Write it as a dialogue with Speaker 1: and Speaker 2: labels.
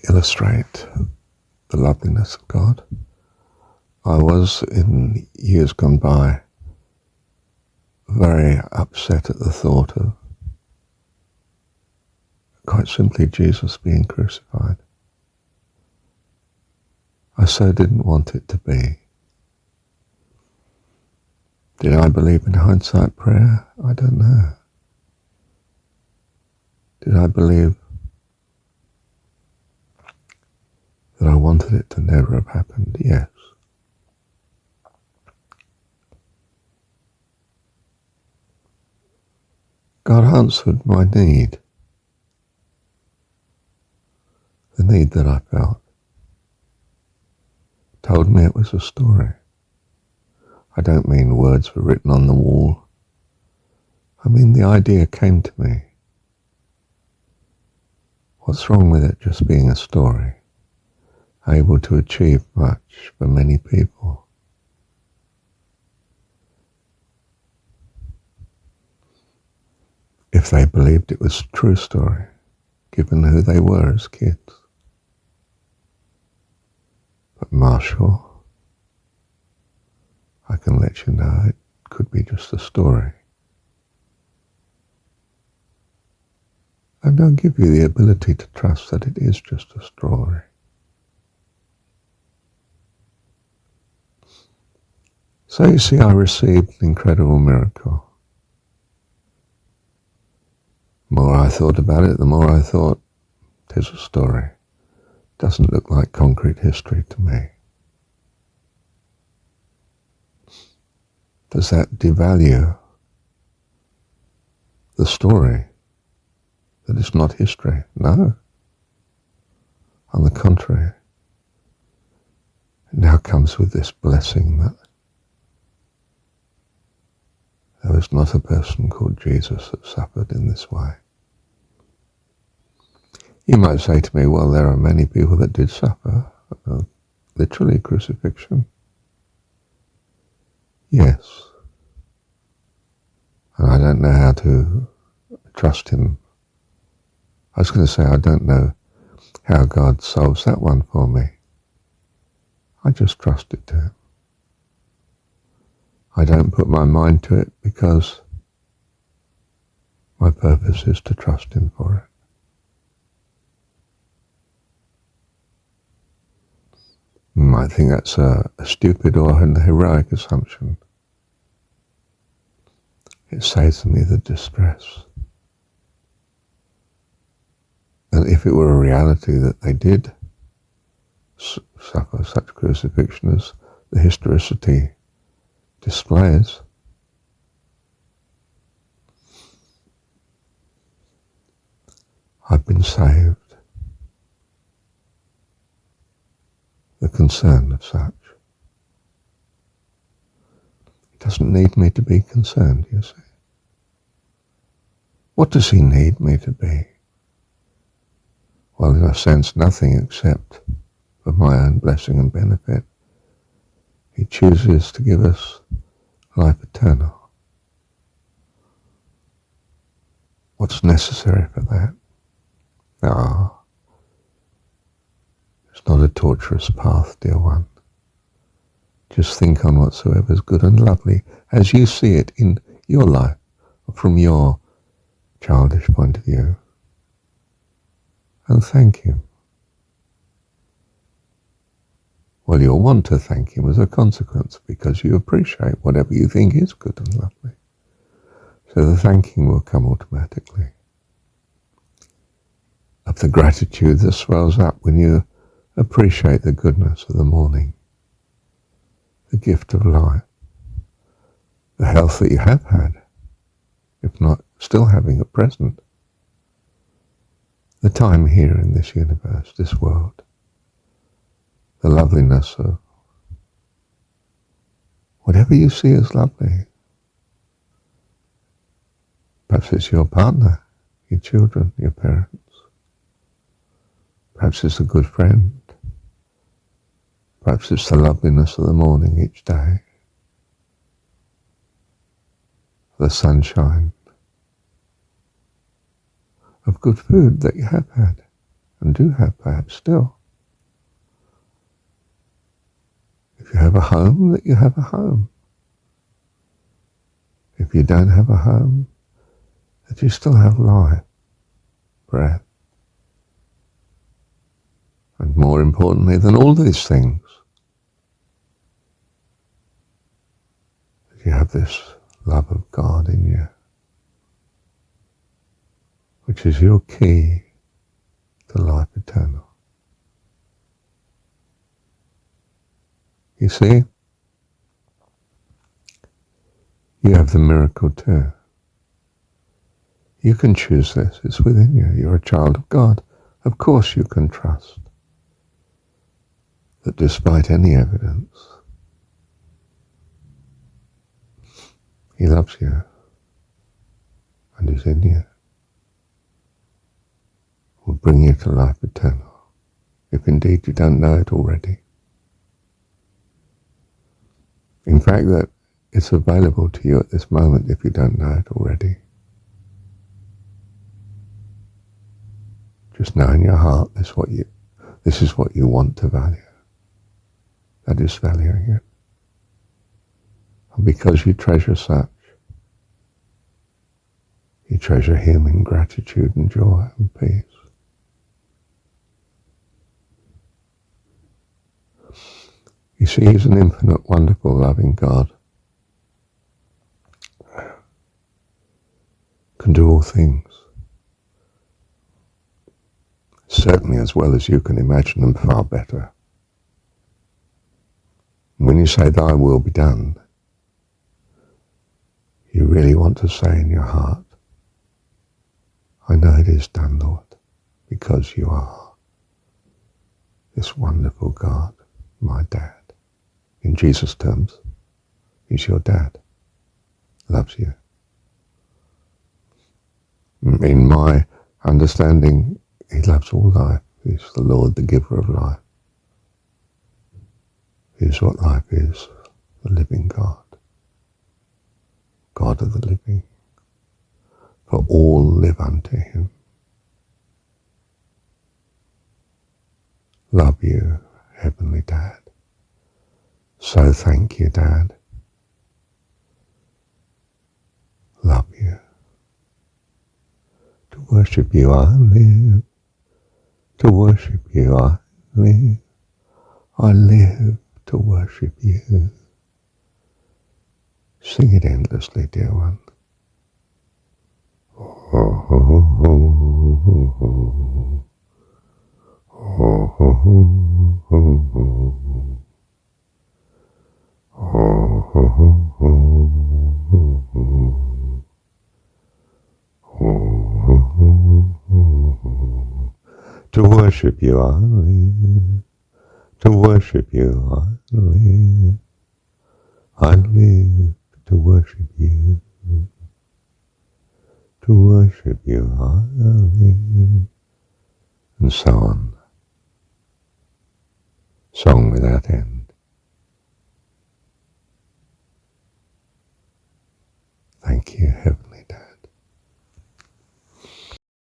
Speaker 1: illustrate the loveliness of God. I was, in years gone by, very upset at the thought of, quite simply, Jesus being crucified. I so didn't want it to be. Did I believe in hindsight prayer? I don't know. Did I believe that I wanted it to never have happened? Yes. God answered my need, the need that I felt. Told me it was a story. I don't mean words were written on the wall. I mean the idea came to me. What's wrong with it just being a story, able to achieve much for many people? If they believed it was a true story, given who they were as kids. But Marshall, I can let you know it could be just a story. And I'll give you the ability to trust that it is just a story. So you see, I received an incredible miracle. The more I thought about it, the more I thought, tis a story. Doesn't look like concrete history to me. Does that devalue the story? That it's not history? No. On the contrary, it now comes with this blessing that there was not a person called Jesus that suffered in this way. You might say to me, well, there are many people that did suffer, literally crucifixion. Yes. And I don't know how to trust him. I was going to say, I don't know how God solves that one for me. I just trust it to him. I don't put my mind to it because my purpose is to trust him for it. You might think that's a stupid or an heroic assumption. It saves me the distress. And if it were a reality that they did suffer such crucifixion as the historicity displays, I've been saved. The concern of such. He doesn't need me to be concerned, you see. What does he need me to be? Well, in a sense, nothing except for my own blessing and benefit. He chooses to give us life eternal. What's necessary for that? It's not a torturous path, dear one. Just think on whatsoever is good and lovely as you see it in your life, from your childish point of view. And thank him. Well, you'll want to thank him as a consequence because you appreciate whatever you think is good and lovely. So the thanking will come automatically. Of the gratitude that swells up when you appreciate the goodness of the morning, the gift of life, the health that you have had, if not still having at present, the time here in this universe, this world, the loveliness of whatever you see as lovely. Perhaps it's your partner, your children, your parents. Perhaps it's a good friend. Perhaps it's the loveliness of the morning each day. The sunshine of good food that you have had and do have perhaps still. If you have a home, that you have a home. If you don't have a home, that you still have life, breath. And more importantly than all these things, that you have this love of God in you, which is your key to life eternal. You see, you have the miracle too. You can choose this. It's within you. You're a child of God. Of course you can trust that despite any evidence, He loves you and is in you. Will bring you to life eternal, if indeed you don't know it already. In fact, that it's available to you at this moment if you don't know it already. Just know in your heart this is what you want to value. That is valuing it. And because you treasure such, you treasure Him in gratitude and joy and peace. You see, He's an infinite, wonderful, loving God. Can do all things. Certainly as well as you can imagine them, far better. And when you say, Thy will be done, you really want to say in your heart, I know it is done, Lord, because you are this wonderful God, my dad. In Jesus' terms, He's your dad, loves you. In my understanding, He loves all life. He's the Lord, the giver of life. He's what life is, the living God, God of the living. For all live unto Him. Love you, Heavenly Dad. So thank you, Dad. Love you. To worship you I live. To worship you I live. I live to worship you. Sing it endlessly, dear one. Oh, oh, oh, oh, oh. Oh, oh, oh, oh, oh. Oh, oh, oh, oh, oh. Oh, oh, oh, oh. To worship you I live. To worship you I live. I live to worship you. To worship you I live. And so on.